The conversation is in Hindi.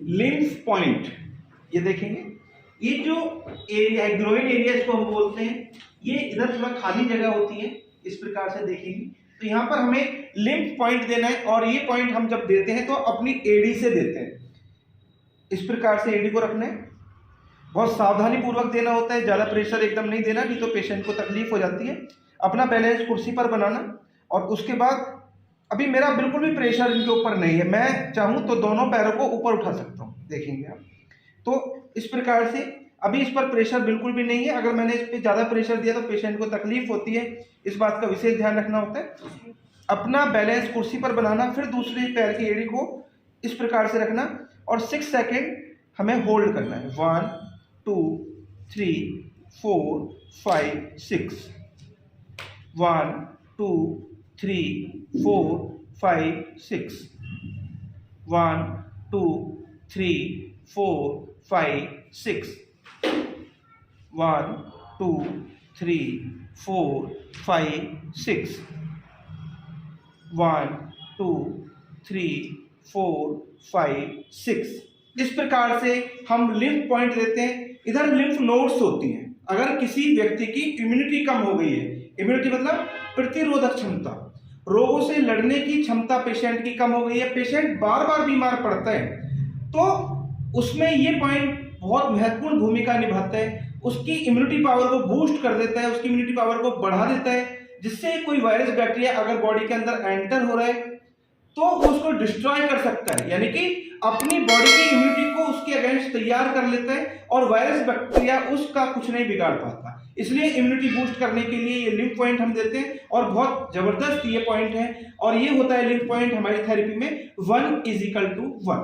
लिम्फ पॉइंट, ये देखेंगे, ये जो एरिया ग्रोइन एरिया इसको हम बोलते हैं, ये इधर थोड़ा खाली जगह होती है, इस प्रकार से देखेंगे। तो यहाँ पर हमें लिम्फ पॉइंट देना है, और ये पॉइंट हम जब देते हैं तो अपनी एडी से देते हैं, इस प्रकार से एडी को रखना है। बहुत सावधानी पूर्वक देना होता है, ज़्यादा प्रेशर एकदम नहीं देना, नहीं तो पेशेंट को तकलीफ हो जाती है। अपना बैलेंस कुर्सी पर बनाना, और उसके बाद अभी मेरा बिल्कुल भी प्रेशर इनके ऊपर नहीं है, मैं चाहूँ तो दोनों पैरों को ऊपर उठा सकता हूँ, देखेंगे आप। तो इस प्रकार से अभी इस पर प्रेशर बिल्कुल भी नहीं है। अगर मैंने इस पर ज़्यादा प्रेशर दिया तो पेशेंट को तकलीफ होती है, इस बात का विशेष ध्यान रखना होता है। अपना बैलेंस कुर्सी पर बनाना, फिर दूसरे पैर की एड़ी को इस प्रकार से रखना, और 6 सेकेंड हमें होल्ड करना है। 1 2 3 4 5 6, 1 2 3 4 5 6, 1 2 3 4 5 6, 1 2 3 4 5 6, 1 2 3 4 5 6। इस प्रकार से हम लिम्फ पॉइंट देते हैं। इधर लिम्फ नोड्स होती हैं। अगर किसी व्यक्ति की इम्यूनिटी कम हो गई है, इम्यूनिटी मतलब प्रतिरोधक क्षमता, रोगों से लड़ने की क्षमता पेशेंट की कम हो गई है, पेशेंट बार बार बीमार पड़ता है, तो उसमें ये पॉइंट बहुत महत्वपूर्ण भूमिका निभाता है। उसकी इम्यूनिटी पावर को बूस्ट कर देता है, उसकी इम्यूनिटी पावर को बढ़ा देता है, जिससे कोई वायरस बैक्टीरिया अगर बॉडी के अंदर एंटर हो रहा है तो उसको डिस्ट्रॉय कर सकता है, यानी कि अपनी बॉडी की इम्यूनिटी को उसके अगेंस्ट तैयार कर लेता है, और वायरस बैक्टीरिया उसका कुछ नहीं बिगाड़ पाता। इसलिए इम्यूनिटी बूस्ट करने के लिए ये लिम्फ पॉइंट हम देते हैं, और बहुत जबरदस्त ये पॉइंट है। और ये होता है लिम्फ पॉइंट हमारी थेरेपी में 1 = 1।